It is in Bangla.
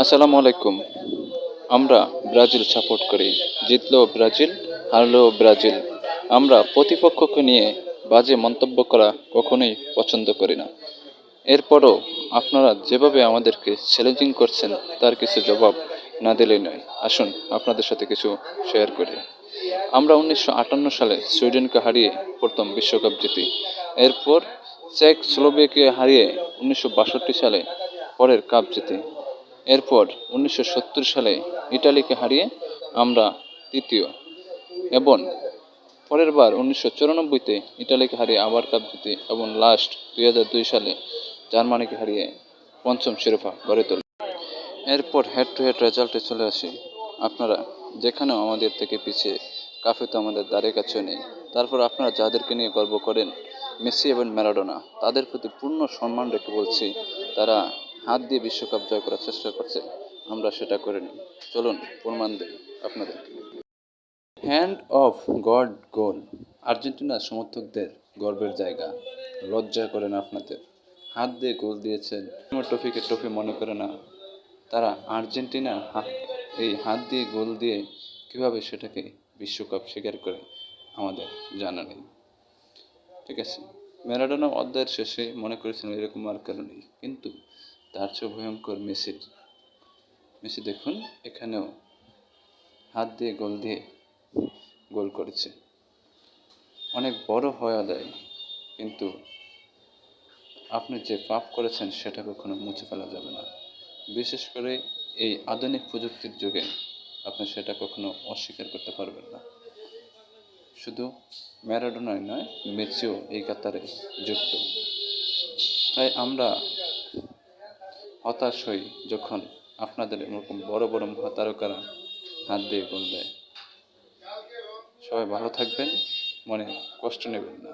আসসালামু আলাইকুম। আমরা ব্রাজিল সাপোর্ট করি। জিতলেও ব্রাজিল, হারলেও ব্রাজিল। আমরা প্রতিপক্ষকে নিয়ে বাজে মন্তব্য করা কখনোই পছন্দ করি না। এরপরও আপনারা যেভাবে আমাদেরকে চ্যালেঞ্জিং করছেন তার কিছু জবাব না দিলেই নয়। আসুন আপনাদের সাথে কিছু শেয়ার করি। আমরা 1958 সালে সুইডেনকে হারিয়ে প্রথম বিশ্বকাপ জিতি। এরপর চেক স্লোভাকিয়া হারিয়ে 1962 সালে পরের কাপ জিতি। এরপর 1970 সালে ইটালিকে হারিয়ে আমরা তৃতীয়, এবং পরের বার 1994-তে ইটালিকে হারিয়ে আবার কাপ জিতি, এবং লাস্ট 2002 সালে জার্মানিকে হারিয়ে পঞ্চম শিরোপা গড়ে তোলে। এরপর হেড টু হেড রেজাল্টে চলে আসি। আপনারা যেখানেও আমাদের থেকে পিছিয়ে, কাফে তো আমাদের দ্বারে কাছে নেই। তারপর আপনারা যাদেরকে নিয়ে গর্ব করেন, মেসি এবং ম্যারাডোনা, তাদের প্রতি পূর্ণ সম্মান রেখে বলছি, তারা হাত দিয়ে বিশ্বকাপ জয় করার চেষ্টা করছে, আমরা সেটা করিনি। চলুন প্রমাণ দিই আপনাদেরকে। হ্যান্ড অফ গড গোল, আর্জেন্টিনার সমর্থকদের গর্বের জায়গা। লজ্জা করে না আপনাদের? হাত দিয়ে গোল দিয়েছেন, ট্রফিকে ট্রফি মনে করে না? তারা আর্জেন্টিনা এই হাত দিয়ে গোল দিয়ে কীভাবে সেটাকে বিশ্বকাপ স্বীকার করে আমাদের জানা নেই। ঠিক আছে, ম্যারাডোনা অধ্যায়ের শেষে মনে করেছিলেন এরকম আর কারণেই, কিন্তু তার চেয়ে ভয়ঙ্কর মেসি দেখুন, এখানেও হাত দিয়ে গোল করেছে। অনেক বড় হওয়া যায়, কিন্তু আপনি যে পাপ করেছেন সেটা কখনো মুছে ফেলা যাবে না। বিশেষ করে এই আধুনিক প্রযুক্তির যুগে আপনি সেটা কখনো অস্বীকার করতে পারবেন না। শুধু ম্যারাডোনাই নয়, মেসিও এই কাতারে যুক্ত। তাই আমরা হতাশ হই যখন আপনাদের এরকম বড় বড় মহাতারকারা হাত দিয়ে গোল দেয়। সবাই ভালো থাকবেন, মনে কষ্ট নেবেন না।